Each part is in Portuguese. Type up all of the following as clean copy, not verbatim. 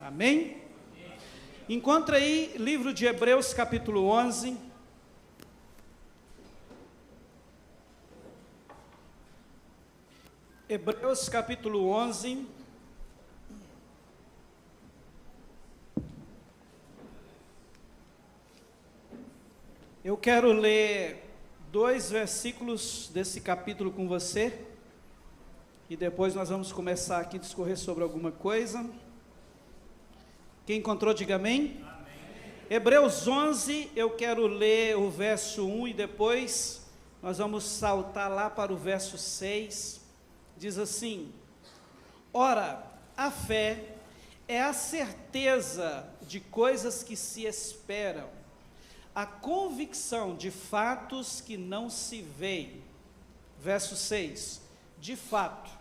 Amém? Encontra aí livro de Hebreus capítulo 11. Hebreus capítulo 11. Eu quero ler 2 versículos desse capítulo com você. E depois nós vamos começar aqui a discorrer sobre alguma coisa. Quem encontrou, diga amém. Amém. Hebreus 11, eu quero ler o verso 1 e depois nós vamos saltar lá para o verso 6. Diz assim: ora, a fé é a certeza de coisas que se esperam, a convicção de fatos que não se veem. Verso 6, de fato,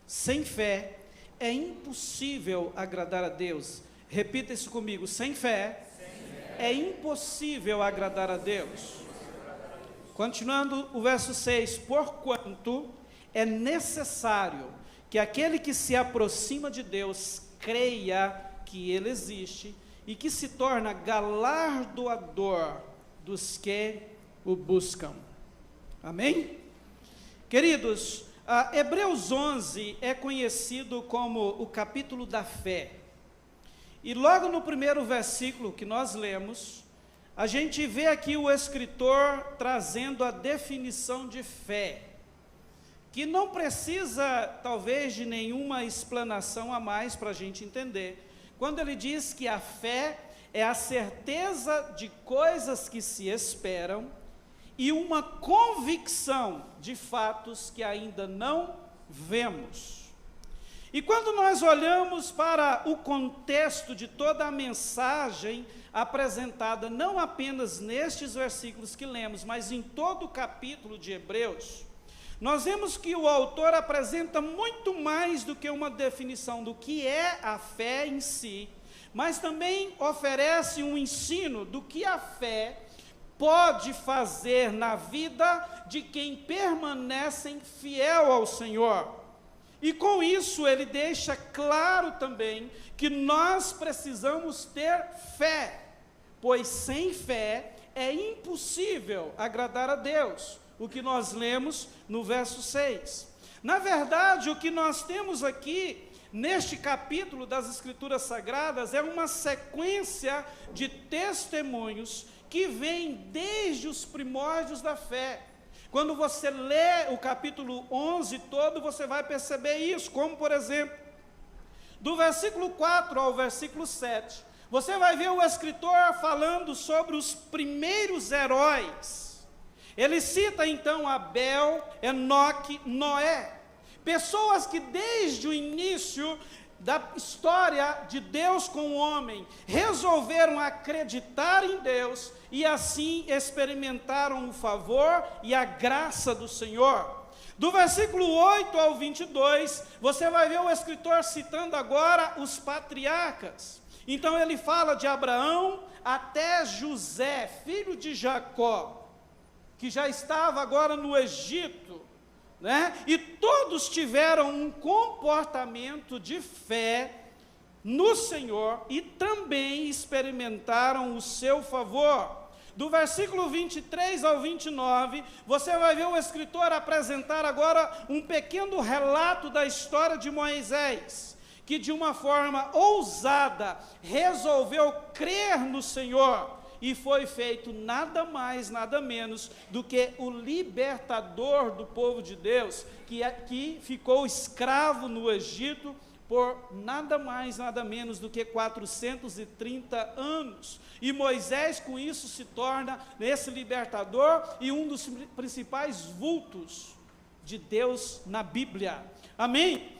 sem fé é impossível agradar a Deus. Repita isso comigo: sem fé é impossível agradar a Deus. Continuando o verso 6, porquanto é necessário que aquele que se aproxima de Deus creia que Ele existe e que se torna galardoador dos que o buscam. Amém? Queridos, Hebreus 11 é conhecido como o capítulo da fé. E logo no primeiro versículo que nós lemos, a gente vê aqui o escritor trazendo a definição de fé, que não precisa, talvez, de nenhuma explanação a mais para a gente entender, quando ele diz que a fé é a certeza de coisas que se esperam e uma convicção de fatos que ainda não vemos. E quando nós olhamos para o contexto de toda a mensagem apresentada, não apenas nestes versículos que lemos, mas em todo o capítulo de Hebreus, nós vemos que o autor apresenta muito mais do que uma definição do que é a fé em si, mas também oferece um ensino do que a fé pode fazer na vida de quem permanecem fiel ao Senhor. E com isso ele deixa claro também que nós precisamos ter fé, pois sem fé é impossível agradar a Deus, o que nós lemos no verso 6. Na verdade, o que nós temos aqui, neste capítulo das Escrituras Sagradas, é uma sequência de testemunhos que vem desde os primórdios da fé. Quando você lê o capítulo 11 todo, você vai perceber isso, como por exemplo, do versículo 4 ao versículo 7, você vai ver o escritor falando sobre os primeiros heróis. Ele cita então Abel, Enoque, Noé, pessoas que desde o início da história de Deus com o homem, resolveram acreditar em Deus e assim experimentaram o favor e a graça do Senhor. Do versículo 8 ao 22, você vai ver o escritor citando agora os patriarcas. Então ele fala de Abraão até José, filho de Jacó, que já estava agora no Egito, né? E todos tiveram um comportamento de fé no Senhor e também experimentaram o seu favor. Do versículo 23 ao 29, você vai ver o escritor apresentar agora um pequeno relato da história de Moisés, que de uma forma ousada resolveu crer no Senhor, e foi feito nada mais, nada menos do que o libertador do povo de Deus, que ficou escravo no Egito por nada mais, nada menos do que 430 anos. E Moisés com isso se torna esse libertador e um dos principais vultos de Deus na Bíblia. Amém?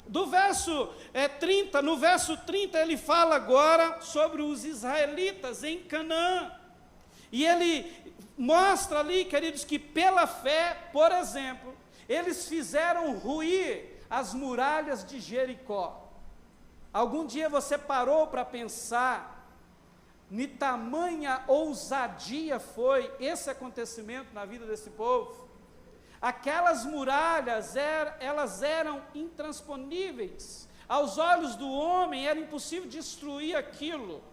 Do verso 30, no verso 30 ele fala agora sobre os israelitas em Canaã, e ele mostra ali, queridos, que pela fé, por exemplo, eles fizeram ruir as muralhas de Jericó. Algum dia você parou para pensar ni tamanha ousadia foi esse acontecimento na vida desse povo? Aquelas muralhas, elas eram intransponíveis. Aos olhos do homem era impossível destruir aquilo.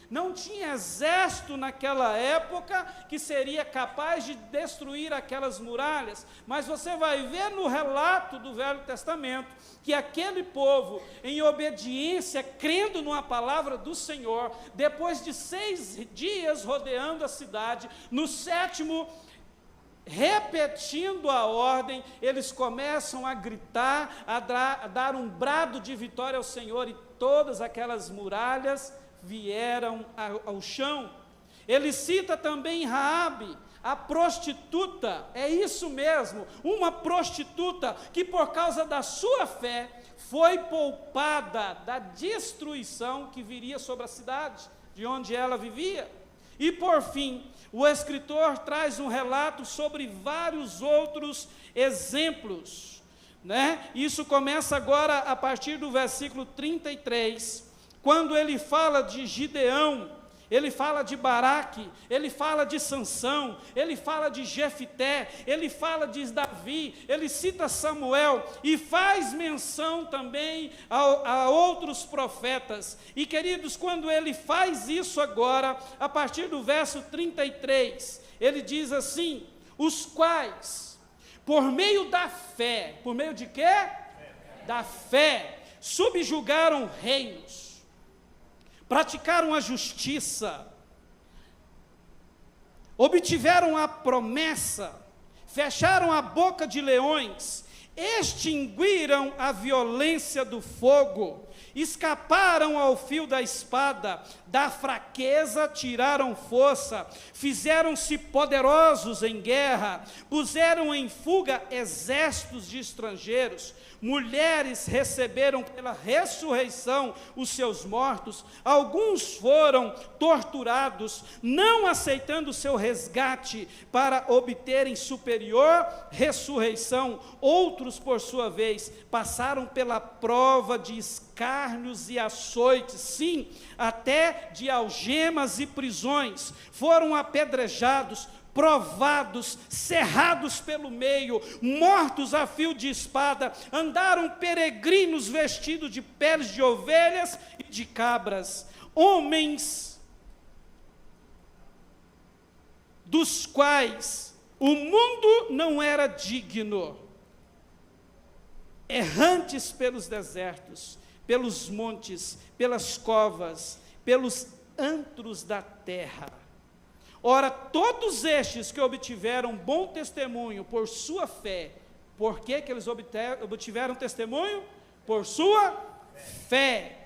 Não tinha exército naquela época que seria capaz de destruir aquelas muralhas, mas você vai ver no relato do Velho Testamento, que aquele povo, em obediência, crendo numa palavra do Senhor, depois de 6 dias rodeando a cidade, no 7º, repetindo a ordem, eles começam a gritar, a dar um brado de vitória ao Senhor, e todas aquelas muralhas vieram ao chão. Ele cita também Raabe, a prostituta, é isso mesmo, uma prostituta que por causa da sua fé foi poupada da destruição que viria sobre a cidade de onde ela vivia. E por fim, o escritor traz um relato sobre vários outros exemplos, né? Isso começa agora a partir do versículo 33, quando ele fala de Gideão, ele fala de Baraque, ele fala de Sansão, ele fala de Jefité, ele fala de Davi, ele cita Samuel e faz menção também a outros profetas. E queridos, quando ele faz isso agora, a partir do verso 33, ele diz assim: os quais, por meio da fé, por meio de quê? Da fé, subjugaram reinos, praticaram a justiça, obtiveram a promessa, fecharam a boca de leões, extinguiram a violência do fogo, escaparam ao fio da espada, da fraqueza tiraram força, fizeram-se poderosos em guerra, puseram em fuga exércitos de estrangeiros, mulheres receberam pela ressurreição os seus mortos, alguns foram torturados, não aceitando o seu resgate para obterem superior ressurreição, outros, por sua vez, passaram pela prova de escárnios e açoites, sim, até de algemas e prisões, foram apedrejados, provados, cerrados pelo meio, mortos a fio de espada, andaram peregrinos vestidos de peles de ovelhas e de cabras, homens dos quais o mundo não era digno, errantes pelos desertos, pelos montes, pelas covas, pelos antros da terra. Ora, todos estes que obtiveram bom testemunho por sua fé, por que eles obtiveram testemunho? Por sua fé.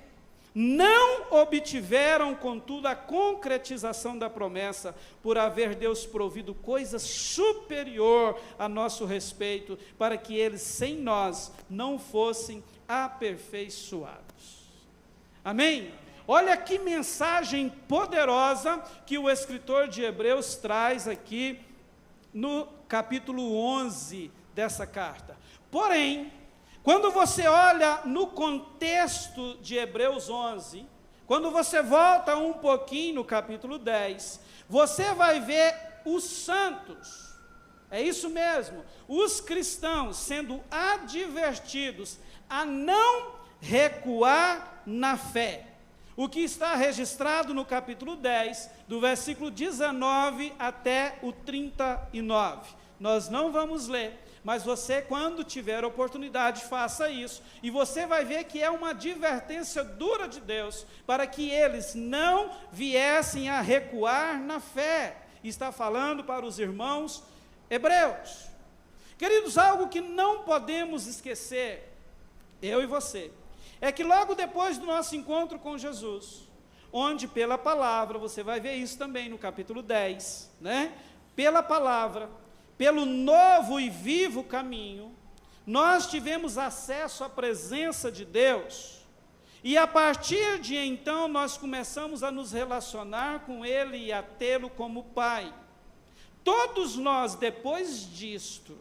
Não obtiveram, contudo, a concretização da promessa, por haver Deus provido coisa superior a nosso respeito, para que eles, sem nós, não fossem aperfeiçoados. Amém? Olha que mensagem poderosa que o escritor de Hebreus traz aqui no capítulo 11 dessa carta. Porém, quando você olha no contexto de Hebreus 11, quando você volta um pouquinho no capítulo 10, você vai ver os santos, é isso mesmo, os cristãos sendo advertidos a não recuar na fé. O que está registrado no capítulo 10, do versículo 19 até o 39. Nós não vamos ler, mas você, quando tiver oportunidade, faça isso, e você vai ver que é uma advertência dura de Deus, para que eles não viessem a recuar na fé. Está falando para os irmãos hebreus. Queridos, algo que não podemos esquecer, eu e você, é que logo depois do nosso encontro com Jesus, onde pela palavra, você vai ver isso também no capítulo 10, né? Pela palavra, pelo novo e vivo caminho, nós tivemos acesso à presença de Deus, e a partir de então nós começamos a nos relacionar com Ele e a tê-lo como Pai. Todos nós, depois disto,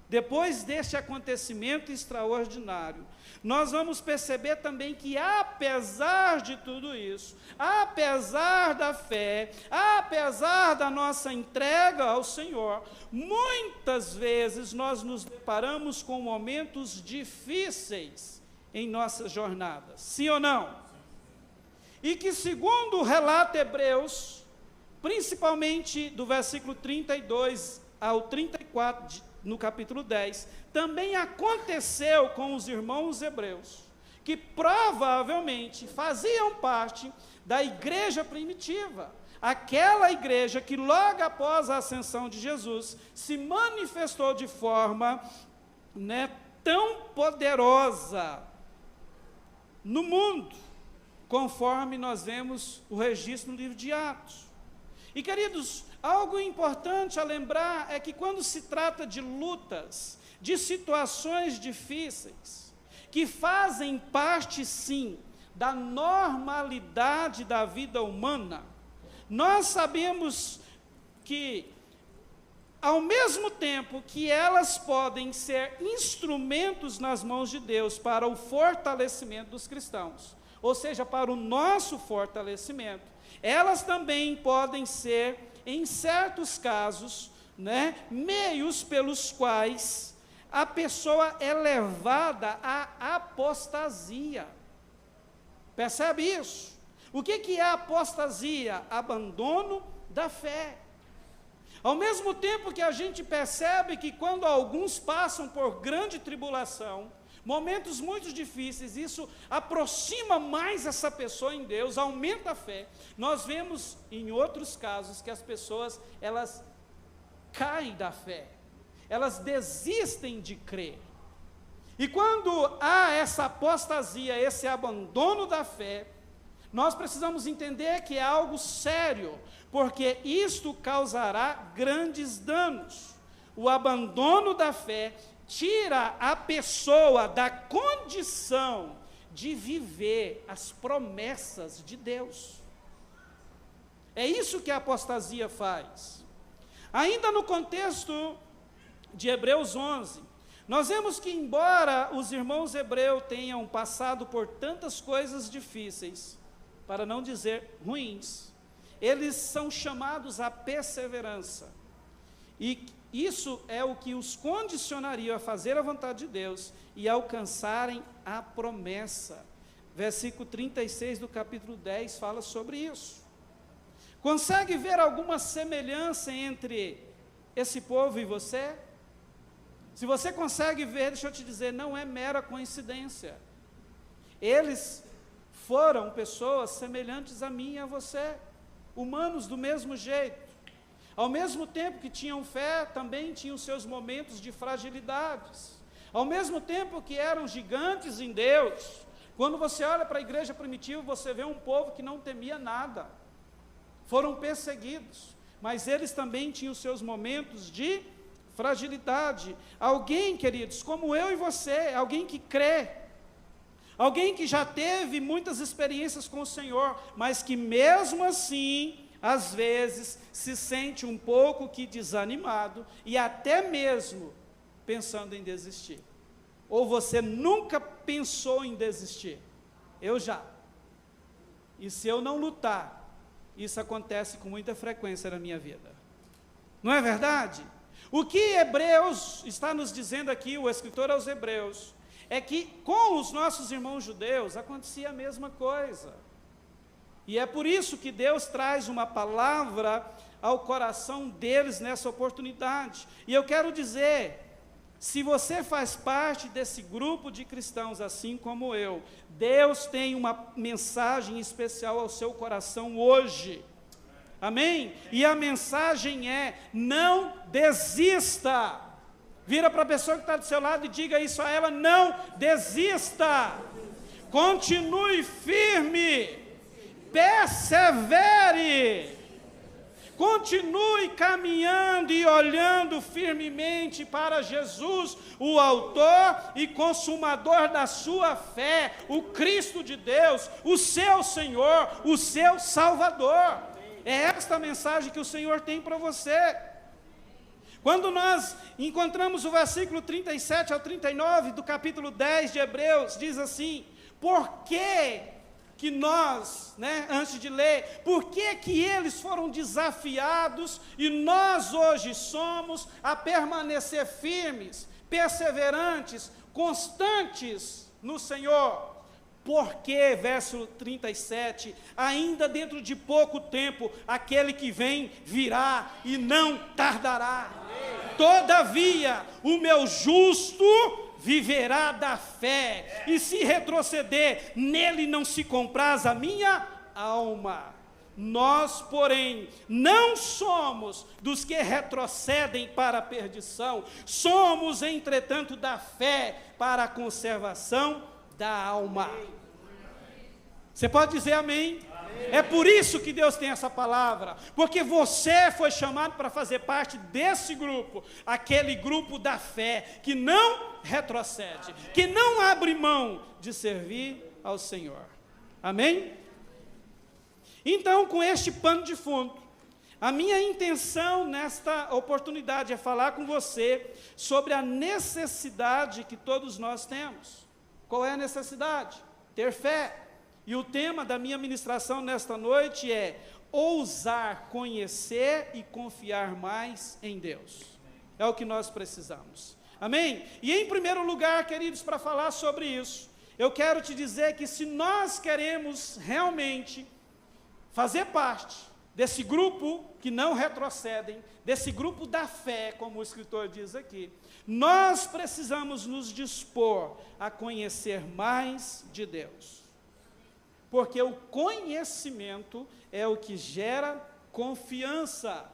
depois deste acontecimento extraordinário, nós vamos perceber também que, apesar de tudo isso, apesar da fé, apesar da nossa entrega ao Senhor, muitas vezes nós nos deparamos com momentos difíceis em nossas jornadas, sim ou não? E que, segundo o relato Hebreus, principalmente do versículo 32 ao 34, no capítulo 10, também aconteceu com os irmãos hebreus, que provavelmente faziam parte da igreja primitiva, aquela igreja que logo após a ascensão de Jesus, se manifestou de forma, tão poderosa no mundo, conforme nós vemos o registro no livro de Atos. E, queridos, algo importante a lembrar é que quando se trata de lutas, de situações difíceis, que fazem parte, sim, da normalidade da vida humana, nós sabemos que, ao mesmo tempo que elas podem ser instrumentos nas mãos de Deus para o fortalecimento dos cristãos, ou seja, para o nosso fortalecimento, elas também podem ser, em certos casos, meios pelos quais a pessoa é levada à apostasia. Percebe isso? O que é apostasia? Abandono da fé. Ao mesmo tempo que a gente percebe que quando alguns passam por grande tribulação, momentos muito difíceis, isso aproxima mais essa pessoa em Deus, aumenta a fé. Nós vemos em outros casos que as pessoas, elas caem da fé, elas desistem de crer. E quando há essa apostasia, esse abandono da fé, nós precisamos entender que é algo sério, porque isto causará grandes danos. O abandono da fé tira a pessoa da condição de viver as promessas de Deus. É isso que a apostasia faz. Ainda no contexto de Hebreus 11, nós vemos que, embora os irmãos hebreus tenham passado por tantas coisas difíceis, para não dizer ruins, eles são chamados à perseverança. E isso é o que os condicionaria a fazer a vontade de Deus e alcançarem a promessa. Versículo 36 do capítulo 10 fala sobre isso. Consegue ver alguma semelhança entre esse povo e você? Se você consegue ver, deixa eu te dizer, não é mera coincidência. Eles foram pessoas semelhantes a mim e a você, humanos do mesmo jeito. Ao mesmo tempo que tinham fé, também tinham seus momentos de fragilidades. Ao mesmo tempo que eram gigantes em Deus, quando você olha para a igreja primitiva, você vê um povo que não temia nada. Foram perseguidos, mas eles também tinham seus momentos de fragilidade. Alguém, queridos, como eu e você, alguém que crê, alguém que já teve muitas experiências com o Senhor, mas que mesmo assim, às vezes, se sente um pouco que desanimado e até mesmo pensando em desistir. Ou você nunca pensou em desistir? Eu já. E se eu não lutar, isso acontece com muita frequência na minha vida. Não é verdade? O que Hebreus está nos dizendo aqui, o escritor aos Hebreus, é que com os nossos irmãos judeus acontecia a mesma coisa. E é por isso que Deus traz uma palavra ao coração deles nessa oportunidade. E eu quero dizer, se você faz parte desse grupo de cristãos, assim como eu, Deus tem uma mensagem especial ao seu coração hoje. Amém? E a mensagem é: não desista. Vira para a pessoa que está do seu lado e diga isso a ela: não desista. Continue firme. Persevere. Continue caminhando e olhando firmemente para Jesus, o autor e consumador da sua fé, o Cristo de Deus, o seu Senhor, o seu Salvador. É esta a mensagem que o Senhor tem para você. Quando nós encontramos o versículo 37 ao 39 do capítulo 10 de Hebreus, diz assim: por que nós, antes de ler, por que eles foram desafiados e nós hoje somos a permanecer firmes, perseverantes, constantes no Senhor. Porque, verso 37, ainda dentro de pouco tempo, aquele que vem virá e não tardará. Todavia, o meu justo viverá da fé, e se retroceder, nele não se compraz a minha alma. Nós, porém, não somos dos que retrocedem para a perdição, somos, entretanto, da fé para a conservação da alma. Você pode dizer amém? Amém? É por isso que Deus tem essa palavra, porque você foi chamado para fazer parte desse grupo, aquele grupo da fé, que não retrocede, que não abre mão de servir ao Senhor. Amém? Então, com este pano de fundo, a minha intenção nesta oportunidade é falar com você sobre a necessidade que todos nós temos. Qual é a necessidade? Ter fé. E o tema da minha ministração nesta noite é ousar conhecer e confiar mais em Deus. É o que nós precisamos. Amém? E em primeiro lugar, queridos, para falar sobre isso, eu quero te dizer que se nós queremos realmente fazer parte desse grupo que não retrocedem, desse grupo da fé, como o escritor diz aqui, nós precisamos nos dispor a conhecer mais de Deus. Porque o conhecimento é o que gera confiança.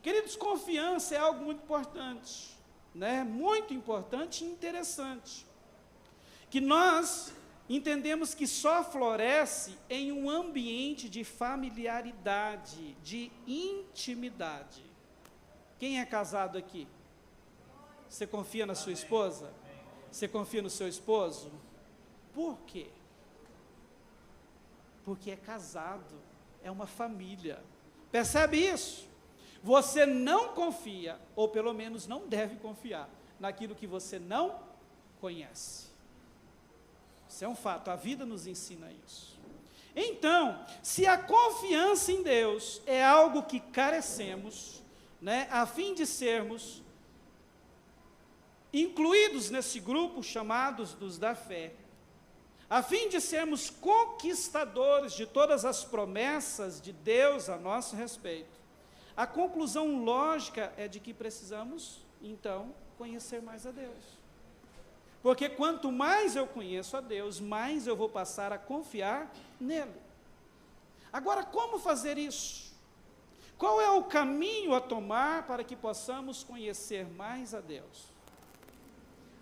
Queridos, confiança é algo muito importante, né? Muito importante e interessante. Que nós entendemos que só floresce em um ambiente de familiaridade, de intimidade. Quem é casado aqui? Você confia na sua esposa? Você confia no seu esposo? Por quê? Porque é casado, é uma família. Percebe isso? Você não confia, ou pelo menos não deve confiar, naquilo que você não conhece. Isso é um fato, a vida nos ensina isso. Então, se a confiança em Deus é algo que carecemos, né, a fim de sermos incluídos nesse grupo chamados dos da fé, a fim de sermos conquistadores de todas as promessas de Deus a nosso respeito, a conclusão lógica é de que precisamos, então, conhecer mais a Deus. Porque quanto mais eu conheço a Deus, mais eu vou passar a confiar nele. Agora, como fazer isso? Qual é o caminho a tomar para que possamos conhecer mais a Deus?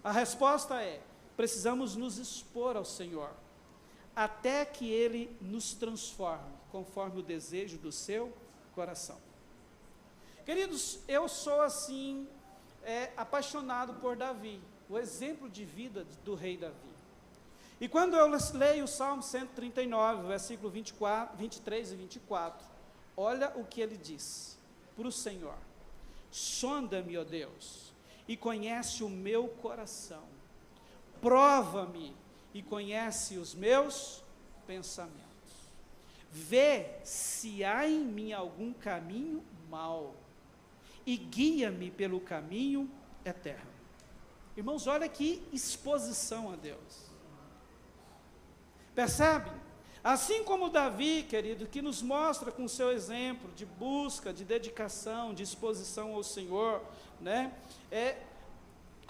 A resposta é: precisamos nos expor ao Senhor, até que Ele nos transforme, conforme o desejo do seu coração. Queridos, eu sou assim, apaixonado por Davi, o exemplo de vida do rei Davi. E quando eu leio o Salmo 139, versículo 23 e 24, olha o que ele diz para o Senhor: sonda-me, ó Deus, e conhece o meu coração. Prova-me e conhece os meus pensamentos. Vê se há em mim algum caminho mau e guia-me pelo caminho eterno. Irmãos, olha que exposição a Deus. Percebe? Assim como Davi, querido, que nos mostra com seu exemplo de busca, de dedicação, de exposição ao Senhor, né?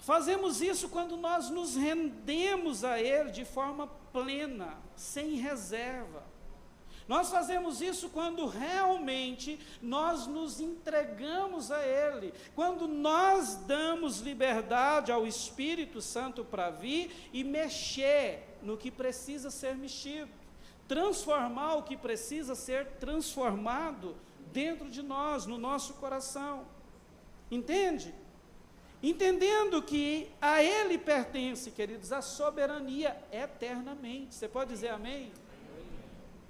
Fazemos isso quando nós nos rendemos a Ele de forma plena, sem reserva. Nós fazemos isso quando realmente nós nos entregamos a Ele, quando nós damos liberdade ao Espírito Santo para vir e mexer no que precisa ser mexido, transformar o que precisa ser transformado dentro de nós, no nosso coração. Entende? Entendendo que a Ele pertence, queridos, a soberania eternamente. Você pode dizer amém?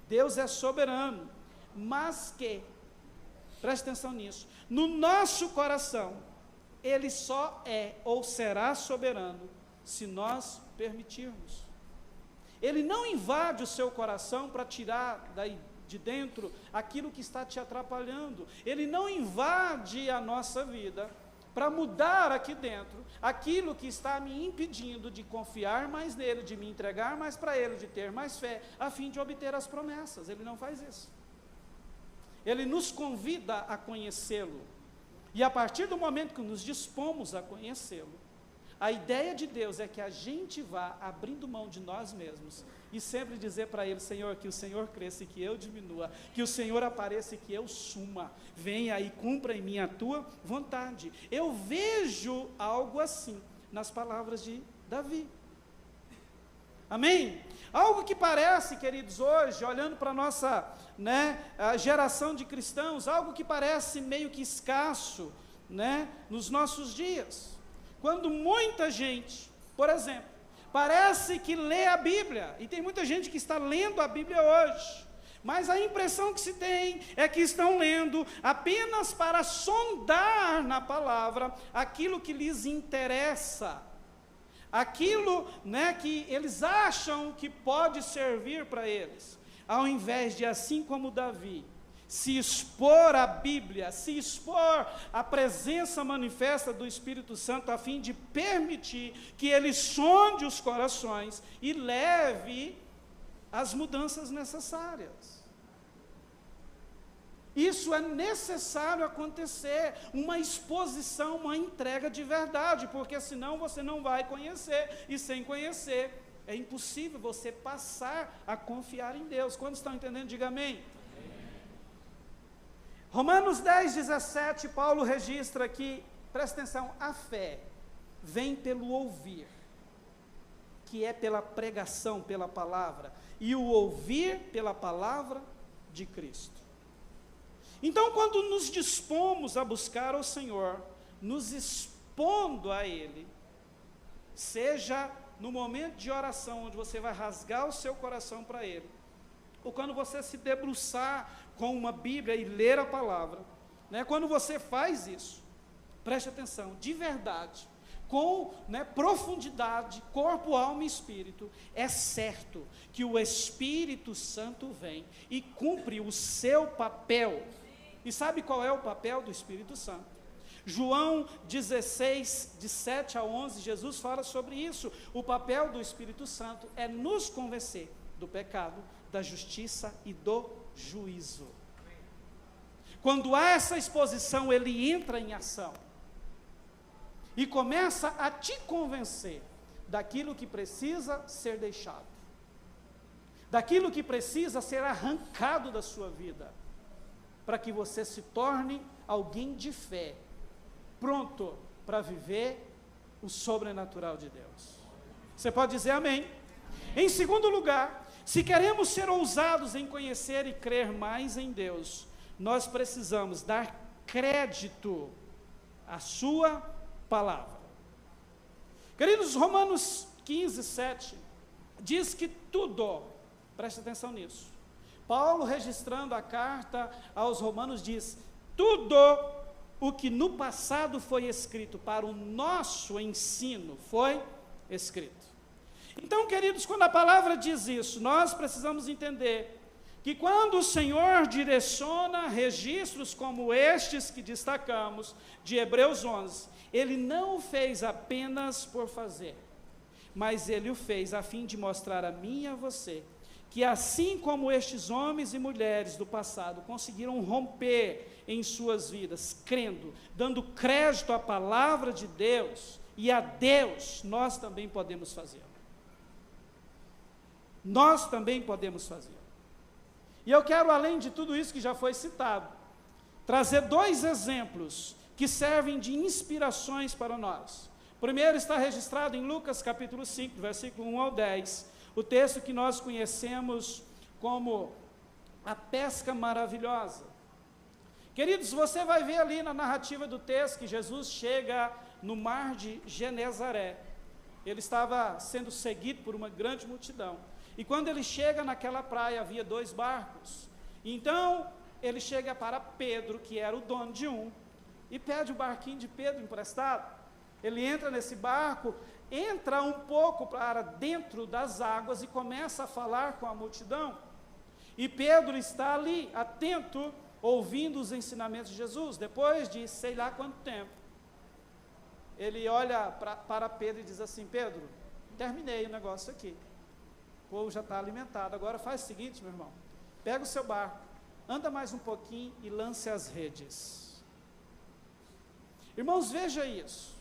Deus é soberano, mas que, preste atenção nisso, no nosso coração, Ele só é ou será soberano se nós permitirmos. Ele não invade o seu coração para tirar daí de dentro aquilo que está te atrapalhando. Ele não invade a nossa vida para mudar aqui dentro aquilo que está me impedindo de confiar mais nele, de me entregar mais para ele, de ter mais fé, a fim de obter as promessas. Ele não faz isso. Ele nos convida a conhecê-lo. E a partir do momento que nos dispomos a conhecê-lo, a ideia de Deus é que a gente vá abrindo mão de nós mesmos e sempre dizer para Ele: Senhor, que o Senhor cresça e que eu diminua, que o Senhor apareça e que eu suma, venha e cumpra em mim a tua vontade. Eu vejo algo assim nas palavras de Davi. Amém? Algo que parece, queridos, hoje, olhando para a nossa a geração de cristãos, algo que parece meio que escasso nos nossos dias. Quando muita gente, por exemplo, parece que lê a Bíblia, e tem muita gente que está lendo a Bíblia hoje, mas a impressão que se tem é que estão lendo apenas para sondar na palavra aquilo que lhes interessa, aquilo que eles acham que pode servir para eles, ao invés de, assim como Davi, se expor à Bíblia, se expor à presença manifesta do Espírito Santo, a fim de permitir que ele sonde os corações e leve as mudanças necessárias. Isso é necessário acontecer, uma exposição, uma entrega de verdade, porque senão você não vai conhecer, e sem conhecer, é impossível você passar a confiar em Deus. Quando estão entendendo, diga amém. Romanos 10:17, Paulo registra que, presta atenção, a fé vem pelo ouvir, que é pela pregação, pela palavra, e o ouvir pela palavra de Cristo. Então, quando nos dispomos a buscar o Senhor, nos expondo a Ele, seja no momento de oração, onde você vai rasgar o seu coração para Ele, ou quando você se debruçar com uma Bíblia e ler a palavra, quando você faz isso, preste atenção, de verdade, com profundidade, corpo, alma e espírito, é certo que o Espírito Santo vem e cumpre o seu papel. E sabe qual é o papel do Espírito Santo? João 16, de 7 a 11, Jesus fala sobre isso. O papel do Espírito Santo é nos convencer do pecado, da justiça e do juízo. Quando há essa exposição, ele entra em ação e começa a te convencer daquilo que precisa ser deixado, daquilo que precisa ser arrancado da sua vida, para que você se torne alguém de fé, pronto para viver o sobrenatural de Deus. Você pode dizer amém? Em segundo lugar, se queremos ser ousados em conhecer e crer mais em Deus, nós precisamos dar crédito à sua palavra. Queridos, Romanos 15:7 diz que tudo, preste atenção nisso, Paulo, registrando a carta aos Romanos, diz: tudo o que no passado foi escrito para o nosso ensino foi escrito. Então, queridos, quando a palavra diz isso, nós precisamos entender que quando o Senhor direciona registros como estes que destacamos, de Hebreus 11, Ele não o fez apenas por fazer, mas Ele o fez a fim de mostrar a mim e a você, que assim como estes homens e mulheres do passado conseguiram romper em suas vidas, crendo, dando crédito à palavra de Deus e a Deus, nós também podemos fazer. Nós também podemos fazer. E eu quero, além de tudo isso que já foi citado, trazer dois exemplos que servem de inspirações para nós. O primeiro está registrado em Lucas capítulo 5, versículo 1 ao 10, o texto que nós conhecemos como a pesca maravilhosa. Queridos, você vai ver ali na narrativa do texto que Jesus chega no mar de Genezaré. Ele estava sendo seguido por uma grande multidão. E quando ele chega naquela praia, havia 2 barcos. Então, ele chega para Pedro, que era o dono de um, e pede o barquinho de Pedro emprestado. Ele entra nesse barco, entra um pouco para dentro das águas e começa a falar com a multidão. E Pedro está ali, atento, ouvindo os ensinamentos de Jesus, depois de sei lá quanto tempo. ele olha para Pedro e diz assim: Pedro, terminei o negócio aqui, o povo já está alimentado, agora faz o seguinte, meu irmão, pega o seu barco, anda mais um pouquinho e lance as redes. Irmãos, veja isso.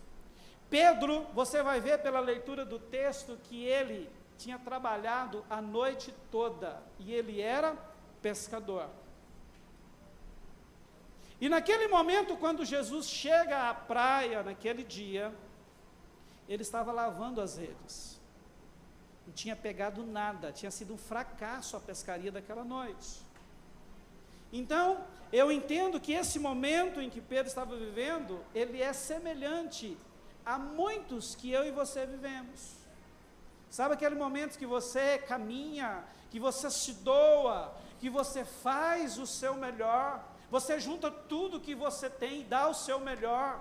Pedro, você vai ver pela leitura do texto que ele tinha trabalhado a noite toda, e ele era pescador. E naquele momento, quando Jesus chega à praia, naquele dia, ele estava lavando as redes. Não tinha pegado nada, tinha sido um fracasso a pescaria daquela noite. Então, eu entendo que esse momento em que Pedro estava vivendo, ele é semelhante a muitos que eu e você vivemos. Sabe aquele momento que você caminha, que você se doa, que você faz o seu melhor, você junta tudo que você tem e dá o seu melhor,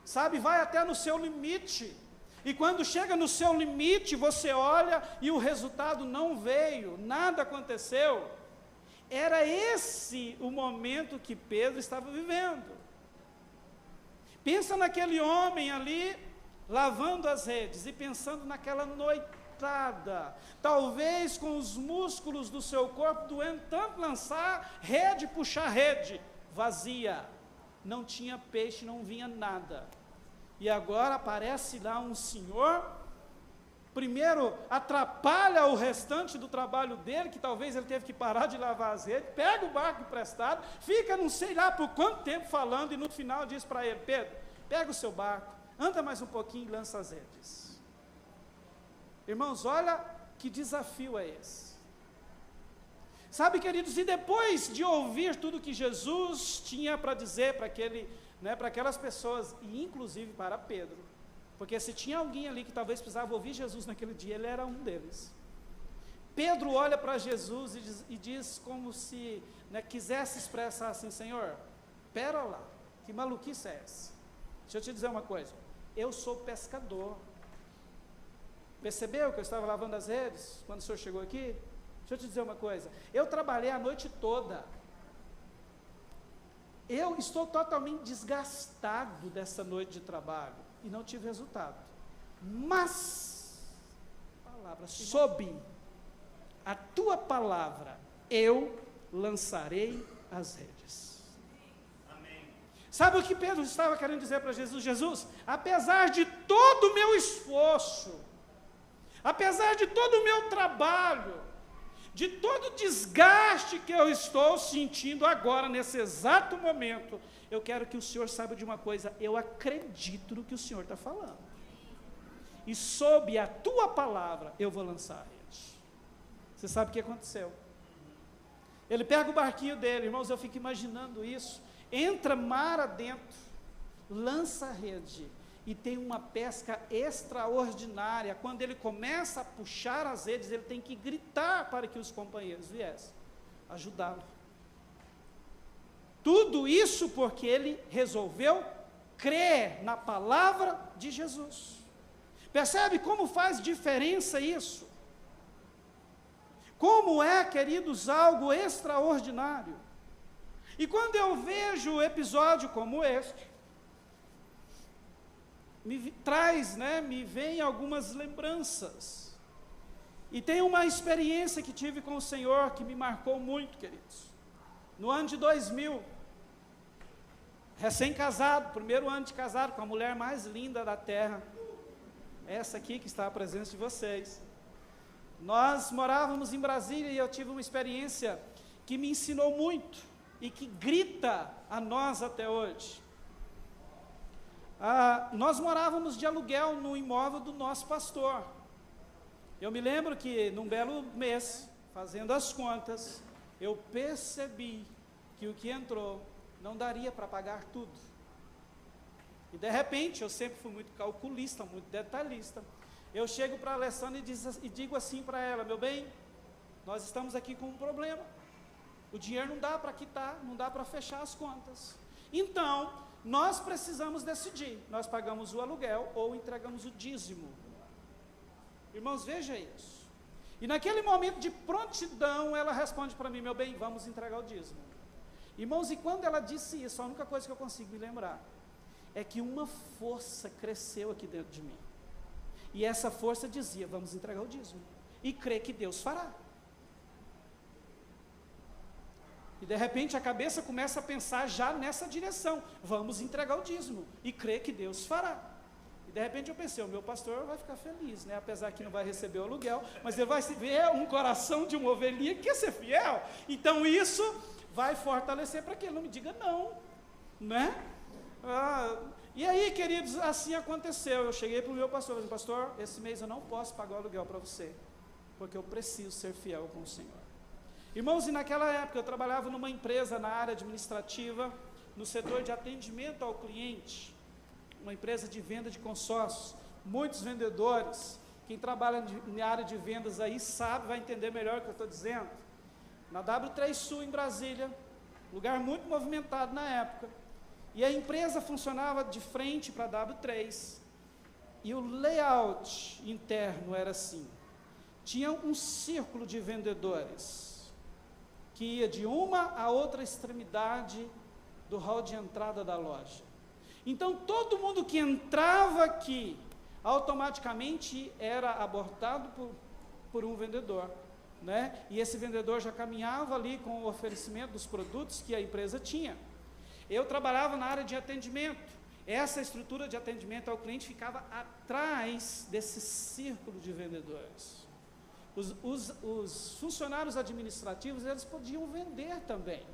sabe, vai até no seu limite, e quando chega no seu limite, você olha e o resultado não veio, nada aconteceu. Era esse o momento que Pedro estava vivendo. Pensa naquele homem ali, lavando as redes, e pensando naquela noitada, talvez com os músculos do seu corpo doendo tanto, lançar rede, puxar rede, vazia, não tinha peixe, não vinha nada, e agora aparece lá um senhor, primeiro atrapalha o restante do trabalho dele, que talvez ele teve que parar de lavar as redes, pega o barco emprestado, fica não sei lá por quanto tempo falando, e no final diz para ele: Pedro, pega o seu barco, anda mais um pouquinho e lança as redes. Irmãos, olha que desafio é esse. Sabe, queridos, e depois de ouvir tudo que Jesus tinha para dizer para aquelas pessoas, e inclusive para Pedro, porque se tinha alguém ali que talvez precisava ouvir Jesus naquele dia, ele era um deles. Pedro olha para Jesus e diz como se quisesse expressar assim: Senhor, pera lá, que maluquice é essa? Deixa eu te dizer uma coisa, eu sou pescador. Percebeu que eu estava lavando as redes quando o senhor chegou aqui? Deixa eu te dizer uma coisa, eu trabalhei a noite toda, eu estou totalmente desgastado dessa noite de trabalho, e não tive resultado, mas, sob a tua palavra, eu lançarei as redes. Amém. Sabe o que Pedro estava querendo dizer para Jesus? Jesus, apesar de todo o meu esforço, apesar de todo o meu trabalho, de todo o desgaste que eu estou sentindo agora, nesse exato momento, eu quero que o Senhor saiba de uma coisa: eu acredito no que o Senhor está falando, e sob a tua palavra, eu vou lançar a rede. Você sabe o que aconteceu? Ele pega o barquinho dele, irmãos, eu fico imaginando isso, entra mar adentro, lança a rede, e tem uma pesca extraordinária. Quando ele começa a puxar as redes, ele tem que gritar para que os companheiros viessem ajudá-lo. Tudo isso porque ele resolveu crer na palavra de Jesus. Percebe como faz diferença isso? Como é, queridos, algo extraordinário. E quando eu vejo um episódio como este, me vem algumas lembranças, e tem uma experiência que tive com o Senhor, que me marcou muito, queridos, no ano de 2000, recém-casado, primeiro ano de casado, com a mulher mais linda da terra, essa aqui que está à presença de vocês. Nós morávamos em Brasília, e eu tive uma experiência que me ensinou muito, e que grita a nós até hoje. Nós morávamos de aluguel no imóvel do nosso pastor. Eu me lembro que num belo mês, fazendo as contas, eu percebi que o que entrou não daria para pagar tudo. E de repente, eu sempre fui muito calculista, muito detalhista, eu chego para a Alessandra e digo assim para ela: meu bem, nós estamos aqui com um problema, o dinheiro não dá para quitar, não dá para fechar as contas, então nós precisamos decidir, nós pagamos o aluguel ou entregamos o dízimo. Irmãos, veja isso. E naquele momento de prontidão, ela responde para mim: meu bem, vamos entregar o dízimo. Irmãos, e quando ela disse isso, a única coisa que eu consigo me lembrar, é que uma força cresceu aqui dentro de mim. E essa força dizia, vamos entregar o dízimo. E crer que Deus fará. E de repente a cabeça começa a pensar já nessa direção. Vamos entregar o dízimo. E crer que Deus fará. E de repente eu pensei, o meu pastor vai ficar feliz, né? Apesar que não vai receber o aluguel, mas ele vai ver um coração de uma ovelhinha que quer ser fiel. Então isso vai fortalecer para que ele não me diga não, né? E aí, queridos, assim aconteceu. Eu cheguei para o meu pastor, falei, pastor, esse mês eu não posso pagar o aluguel para você, porque eu preciso ser fiel com o Senhor. Irmãos, e naquela época eu trabalhava numa empresa na área administrativa, no setor de atendimento ao cliente, uma empresa de venda de consórcios, muitos vendedores, quem trabalha na área de vendas aí sabe, vai entender melhor o que eu estou dizendo. Na W3 Sul em Brasília, lugar muito movimentado na época, e a empresa funcionava de frente para a W3, e o layout interno era assim, tinha um círculo de vendedores, que ia de uma a outra extremidade do hall de entrada da loja. Então, todo mundo que entrava aqui, automaticamente era abordado por um vendedor, né? E esse vendedor já caminhava ali com o oferecimento dos produtos que a empresa tinha. Eu trabalhava na área de atendimento. Essa estrutura de atendimento ao cliente ficava atrás desse círculo de vendedores. Os funcionários administrativos, eles podiam vender também,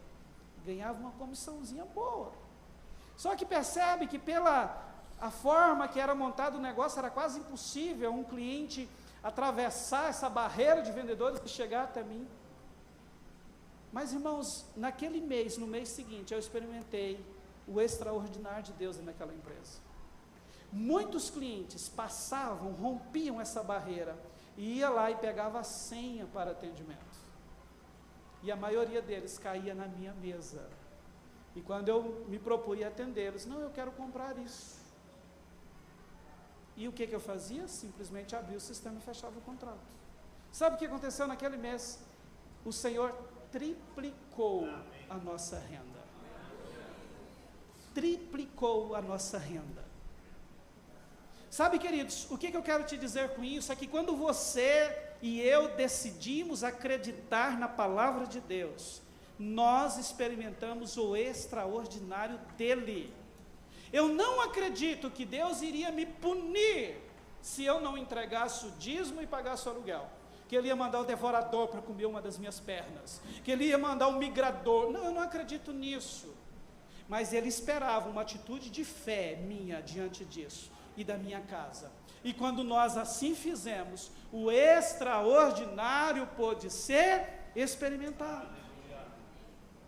ganhavam uma comissãozinha boa. Só que percebe que a forma que era montado o negócio, era quase impossível um cliente atravessar essa barreira de vendedores e chegar até mim. Mas, irmãos, naquele mês, no mês seguinte, eu experimentei o extraordinário de Deus naquela empresa. Muitos clientes passavam, rompiam essa barreira, e ia lá e pegava a senha para atendimento. E a maioria deles caía na minha mesa. E quando eu me propunha atendê-los, não, eu quero comprar isso. E o que eu fazia? Simplesmente abria o sistema e fechava o contrato. Sabe o que aconteceu naquele mês? O Senhor triplicou a nossa renda. Triplicou a nossa renda. Sabe, queridos, o que eu quero te dizer com isso é que quando você e eu decidimos acreditar na palavra de Deus, nós experimentamos o extraordinário dele. Eu não acredito que Deus iria me punir se eu não entregasse o dízimo e pagasse o aluguel. Que ele ia mandar o devorador para comer uma das minhas pernas. Que ele ia mandar o migrador. Não, eu não acredito nisso. Mas ele esperava uma atitude de fé minha diante disso e da minha casa. E quando nós assim fizemos, o extraordinário pôde ser experimentado.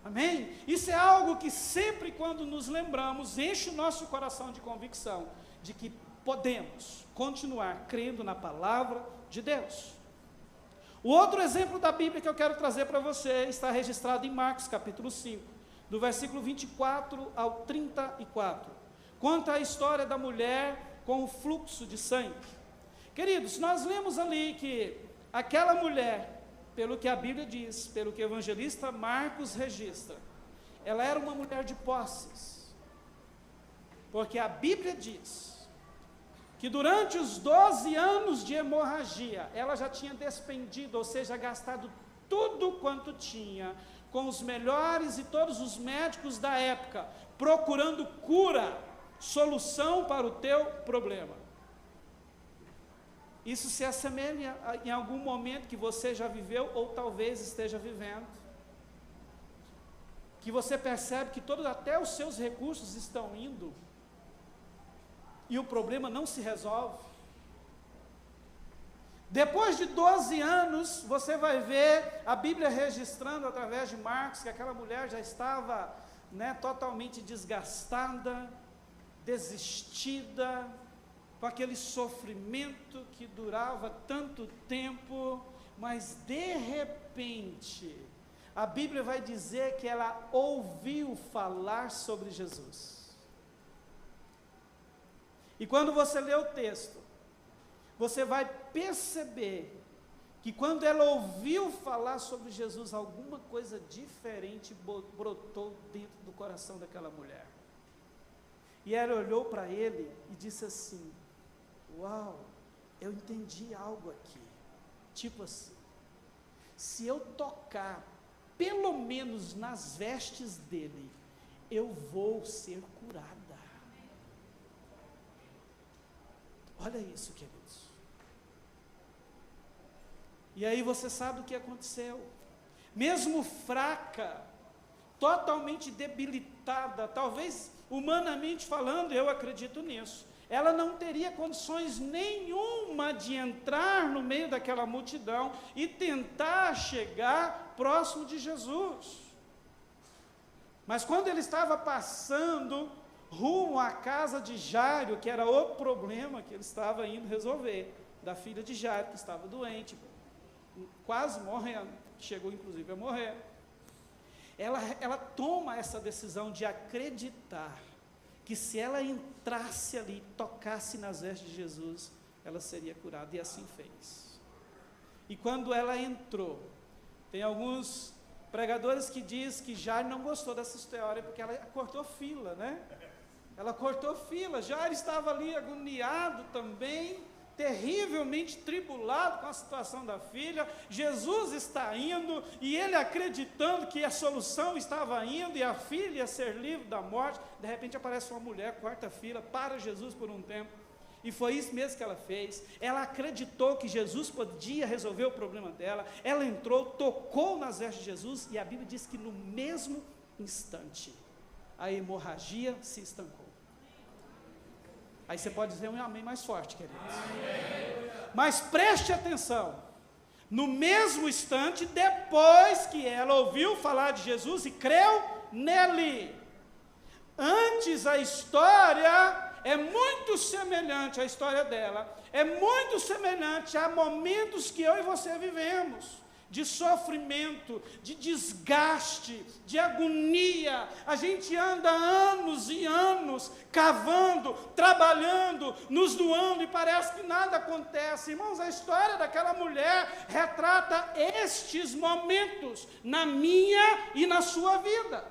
Amém? Isso é algo que sempre quando nos lembramos, enche o nosso coração de convicção, de que podemos continuar crendo na palavra de Deus. O outro exemplo da Bíblia que eu quero trazer para você, está registrado em Marcos capítulo 5, do versículo 24 ao 34. Conta a história da mulher com o fluxo de sangue. Queridos, nós lemos ali que aquela mulher, pelo que a Bíblia diz, pelo que o evangelista Marcos registra, ela era uma mulher de posses, porque a Bíblia diz que durante os 12 anos de hemorragia, ela já tinha despendido, ou seja, gastado tudo quanto tinha, com os melhores e todos os médicos da época, procurando cura, solução para o teu problema. Isso se assemelha em algum momento que você já viveu, ou talvez esteja vivendo, que você percebe que até os seus recursos estão indo, e o problema não se resolve. Depois de 12 anos, você vai ver a Bíblia registrando através de Marcos, que aquela mulher já estava, totalmente desgastada, desistida, com aquele sofrimento que durava tanto tempo, mas de repente, a Bíblia vai dizer que ela ouviu falar sobre Jesus. E quando você lê o texto, você vai perceber que quando ela ouviu falar sobre Jesus, alguma coisa diferente brotou dentro do coração daquela mulher. E ela olhou para ele e disse assim: uau, eu entendi algo aqui. Tipo assim, se eu tocar pelo menos nas vestes dele, eu vou ser curada. Olha isso, queridos. E aí você sabe o que aconteceu. Mesmo fraca, totalmente debilitada, talvez humanamente falando, eu acredito nisso, ela não teria condições nenhuma de entrar no meio daquela multidão e tentar chegar próximo de Jesus. Mas quando ele estava passando rumo à casa de Jairo, que era o problema que ele estava indo resolver, da filha de Jairo, que estava doente, quase morrendo, chegou inclusive a morrer, ela toma essa decisão de acreditar que se ela entrasse ali, tocasse nas vestes de Jesus, ela seria curada, e assim fez. E quando ela entrou, tem alguns pregadores que dizem que Jairo não gostou dessa história, porque ela cortou fila, né? Ela cortou fila, Jairo estava ali agoniado também, terrivelmente tribulado com a situação da filha. Jesus está indo, e ele acreditando que a solução estava indo, e a filha ia ser livre da morte. De repente aparece uma mulher, corta a fila, para Jesus por um tempo, e foi isso mesmo que ela fez. Ela acreditou que Jesus podia resolver o problema dela, ela entrou, tocou nas vestes de Jesus, e a Bíblia diz que no mesmo instante, a hemorragia se estancou. Aí você pode dizer um amém mais forte, queridos. Amém. Mas preste atenção, no mesmo instante, depois que ela ouviu falar de Jesus e creu nele, antes a história é muito semelhante à história dela, é muito semelhante a momentos que eu e você vivemos, de sofrimento, de desgaste, de agonia. A gente anda anos e anos cavando, trabalhando, nos doando, e parece que nada acontece. Irmãos, a história daquela mulher retrata estes momentos na minha e na sua vida.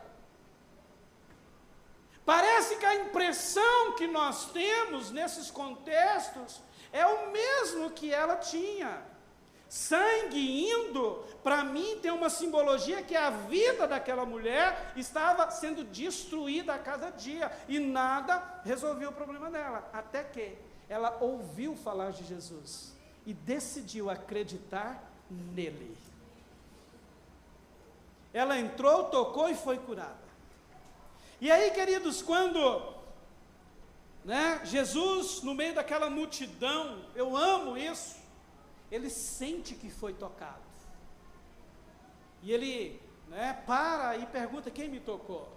Parece que a impressão que nós temos nesses contextos é o mesmo que ela tinha. Sangue indo, para mim tem uma simbologia que a vida daquela mulher estava sendo destruída a cada dia, e nada resolveu o problema dela, até que ela ouviu falar de Jesus, e decidiu acreditar nele. Ela entrou, tocou e foi curada. E aí, queridos, quando Jesus, no meio daquela multidão, eu amo isso, ele sente que foi tocado, e ele para e pergunta: quem me tocou?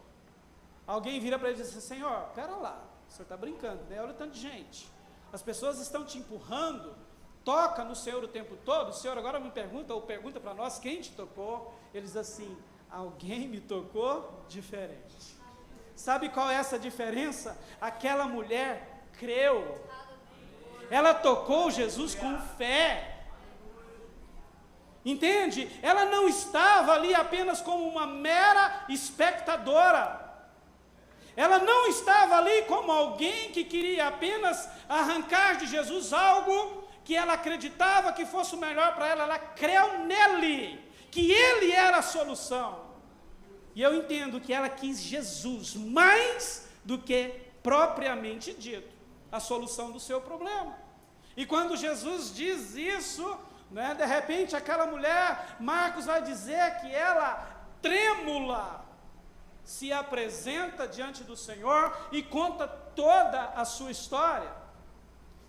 Alguém vira para ele e diz assim: Senhor, pera lá, o senhor está brincando, né? Olha o tanto de gente, as pessoas estão te empurrando, toca no Senhor o tempo todo, o Senhor agora me pergunta, ou pergunta para nós, quem te tocou? Ele diz assim: alguém me tocou diferente. Sabe qual é essa diferença? Aquela mulher creu, ela tocou Jesus com fé. Entende? Ela não estava ali apenas como uma mera espectadora. Ela não estava ali como alguém que queria apenas arrancar de Jesus algo que ela acreditava que fosse o melhor para ela. Ela creu nele, que ele era a solução. E eu entendo que ela quis Jesus mais do que propriamente dito a solução do seu problema. E quando Jesus diz isso, de repente aquela mulher, Marcos vai dizer que ela, trêmula, se apresenta diante do Senhor e conta toda a sua história.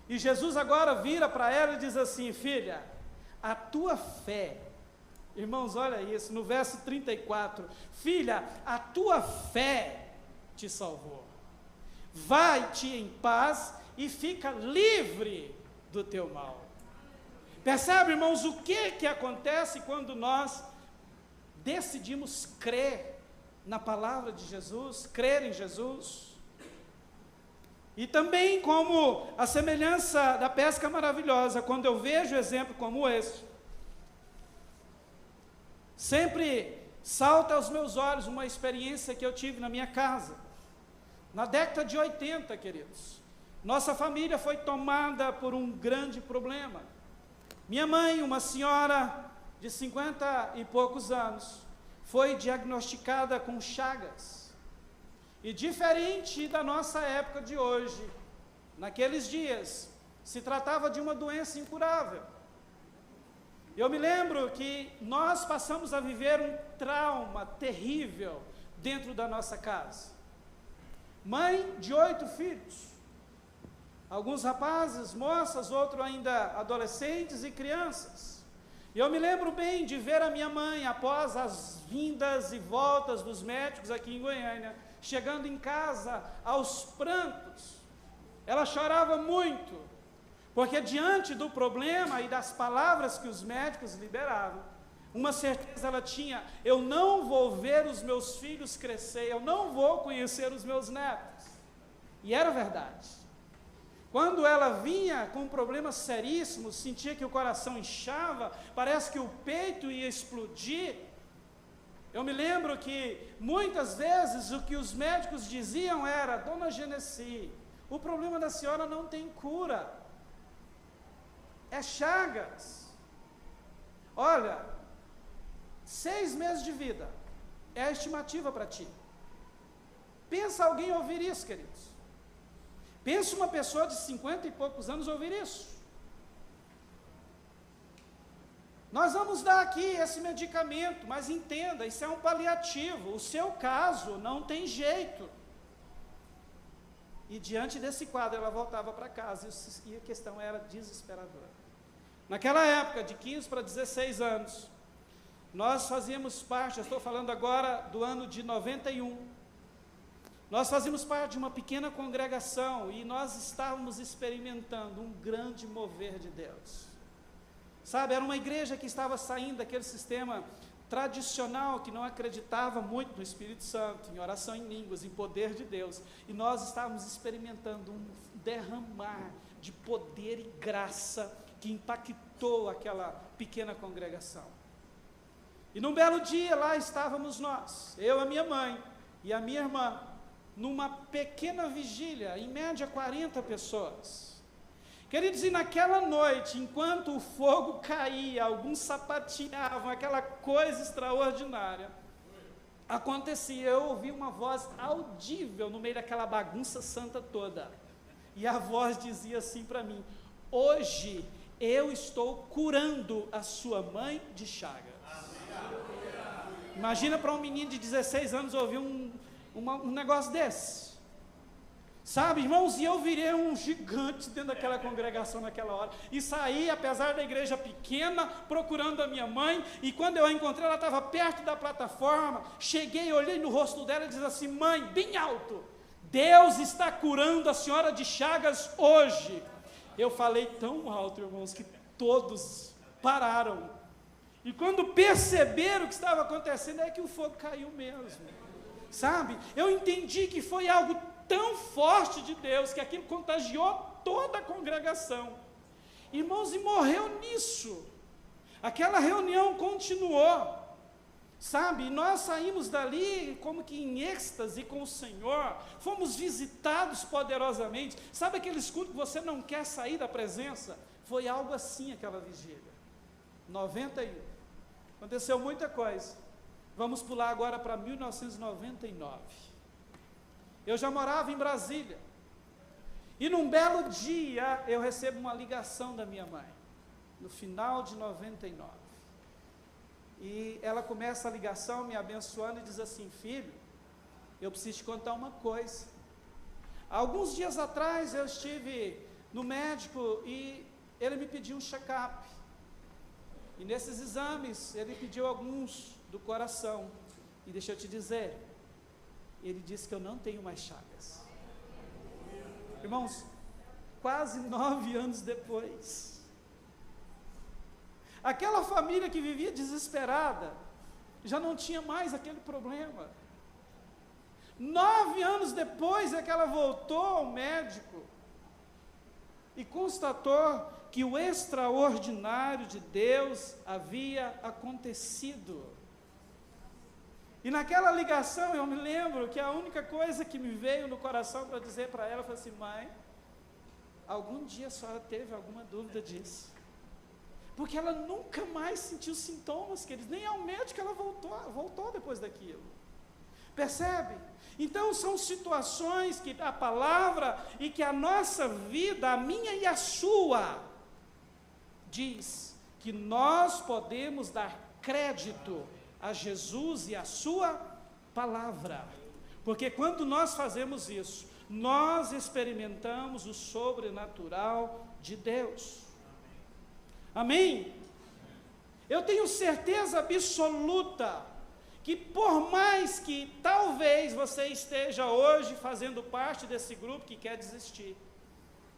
E Jesus agora vira para ela e diz assim: filha, a tua fé, irmãos, olha isso, no verso 34, filha, a tua fé te salvou, vai-te em paz e fica livre do teu mal. Percebe, irmãos, o que acontece quando nós decidimos crer na palavra de Jesus, crer em Jesus? E também, como a semelhança da pesca maravilhosa, quando eu vejo exemplo como esse, sempre salta aos meus olhos uma experiência que eu tive na minha casa. Na década de 80, queridos, nossa família foi tomada por um grande problema. Minha mãe, uma senhora de 50 e poucos anos, foi diagnosticada com Chagas. E diferente da nossa época de hoje, naqueles dias, se tratava de uma doença incurável. Eu me lembro que nós passamos a viver um trauma terrível dentro da nossa casa. Mãe de 8 filhos, alguns rapazes, moças, outros ainda adolescentes e crianças. E eu me lembro bem de ver a minha mãe, após as vindas e voltas dos médicos aqui em Goiânia, chegando em casa aos prantos. Ela chorava muito, porque diante do problema e das palavras que os médicos liberavam, uma certeza ela tinha: eu não vou ver os meus filhos crescer, eu não vou conhecer os meus netos. E era verdade. Quando ela vinha com problemas seríssimos, sentia que o coração inchava, parece que o peito ia explodir. Eu me lembro que muitas vezes o que os médicos diziam era: Dona Genesi, o problema da senhora não tem cura, é Chagas. Olha, 6 meses de vida é a estimativa para ti. Pensa alguém ouvir isso, queridos. Pensa uma pessoa de 50 e poucos anos ouvir isso. Nós vamos dar aqui esse medicamento, mas entenda, isso é um paliativo. O seu caso não tem jeito. E diante desse quadro, ela voltava para casa e a questão era desesperadora. Naquela época, de 15 para 16 anos, nós fazíamos parte, eu estou falando agora do ano de 91, nós fazíamos parte de uma pequena congregação e nós estávamos experimentando um grande mover de Deus. Sabe, era uma igreja que estava saindo daquele sistema tradicional, que não acreditava muito no Espírito Santo, em oração em línguas, em poder de Deus, e nós estávamos experimentando um derramar de poder e graça que impactou aquela pequena congregação. E num belo dia lá estávamos nós, eu, a minha mãe e a minha irmã, numa pequena vigília, em média 40 pessoas. Queridos, e naquela noite, enquanto o fogo caía, alguns sapateavam, aquela coisa extraordinária, acontecia, eu ouvi uma voz audível no meio daquela bagunça santa toda, e a voz dizia assim para mim: hoje eu estou curando a sua mãe de Chagas. Imagina para um menino de 16 anos ouvir um negócio desse, sabe, irmãos? E eu virei um gigante dentro daquela congregação naquela hora, e saí, apesar da igreja pequena, procurando a minha mãe, e quando eu a encontrei, ela estava perto da plataforma. Cheguei, olhei no rosto dela e disse assim: mãe, bem alto, Deus está curando a senhora de Chagas hoje. Eu falei tão alto, irmãos, que todos pararam, e quando perceberam o que estava acontecendo, é que o fogo caiu mesmo. Sabe, eu entendi que foi algo tão forte de Deus, que aquilo contagiou toda a congregação. Irmãos, e morreu nisso. Aquela reunião continuou, sabe, e nós saímos dali como que em êxtase com o Senhor, fomos visitados poderosamente. Sabe aqueles cultos que você não quer sair da presença? Foi algo assim aquela vigília. 91. Aconteceu muita coisa. Vamos pular agora para 1999. Eu já morava em Brasília. E num belo dia, eu recebo uma ligação da minha mãe, no final de 99. E ela começa a ligação me abençoando e diz assim: filho, eu preciso te contar uma coisa. Alguns dias atrás eu estive no médico e ele me pediu um check-up. E nesses exames, ele pediu alguns do coração, e deixa eu te dizer, ele disse que eu não tenho mais Chagas. Irmãos, quase 9 anos depois, aquela família que vivia desesperada, já não tinha mais aquele problema. 9 anos depois é que ela voltou ao médico, e constatou que o extraordinário de Deus havia acontecido. E naquela ligação eu me lembro que a única coisa que me veio no coração para dizer para ela foi assim: mãe, algum dia a senhora teve alguma dúvida disso? Porque ela nunca mais sentiu sintomas, queridos, nem ao médico ela voltou depois daquilo. Percebe? Então são situações que a palavra e que a nossa vida, a minha e a sua, diz que nós podemos dar crédito a Jesus e a sua palavra. Porque quando nós fazemos isso, nós experimentamos o sobrenatural de Deus. Amém? Eu tenho certeza absoluta que por mais que talvez você esteja hoje fazendo parte desse grupo que quer desistir,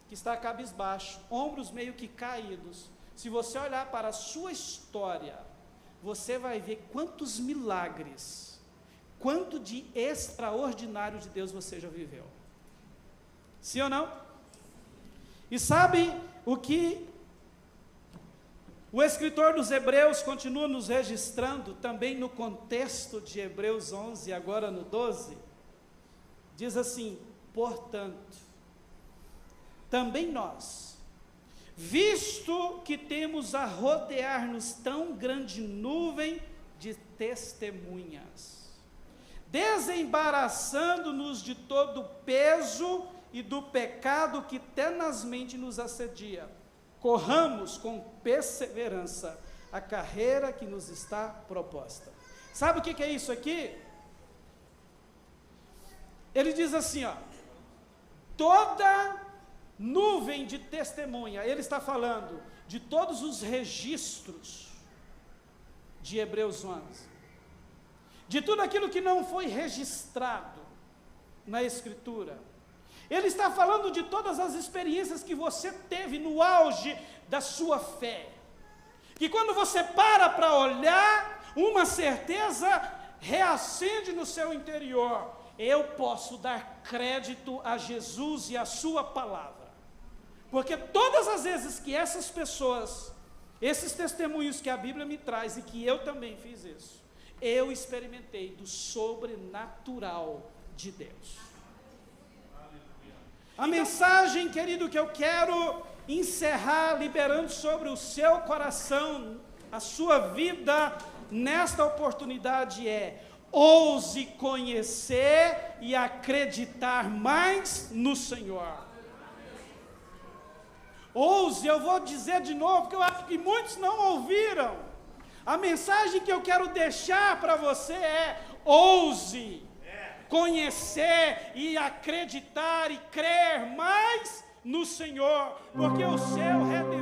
que está cabisbaixo, ombros meio que caídos, se você olhar para a sua história, você vai ver quantos milagres, quanto de extraordinário de Deus você já viveu. Sim ou não? E sabe o que o escritor dos Hebreus continua nos registrando, também no contexto de Hebreus 11, agora no 12? Diz assim: portanto, também nós, visto que temos a rodear-nos tão grande nuvem de testemunhas, desembaraçando-nos de todo o peso e do pecado que tenazmente nos assedia, corramos com perseverança a carreira que nos está proposta. Sabe o que é isso aqui? Ele diz assim, ó: toda nuvem de testemunha. Ele está falando de todos os registros de Hebreus 11, de tudo aquilo que não foi registrado na Escritura. Ele está falando de todas as experiências que você teve no auge da sua fé, que quando você para olhar, uma certeza reacende no seu interior: eu posso dar crédito a Jesus e a sua palavra, porque todas as vezes que essas pessoas, esses testemunhos que a Bíblia me traz, e que eu também fiz isso, eu experimentei do sobrenatural de Deus. A mensagem, querido, que eu quero encerrar liberando sobre o seu coração, a sua vida, nesta oportunidade é: ouse conhecer e acreditar mais no Senhor. Ouse, eu vou dizer de novo, porque eu acho que muitos não ouviram. A mensagem que eu quero deixar para você é: ouse conhecer e acreditar e crer mais no Senhor, porque o seu redor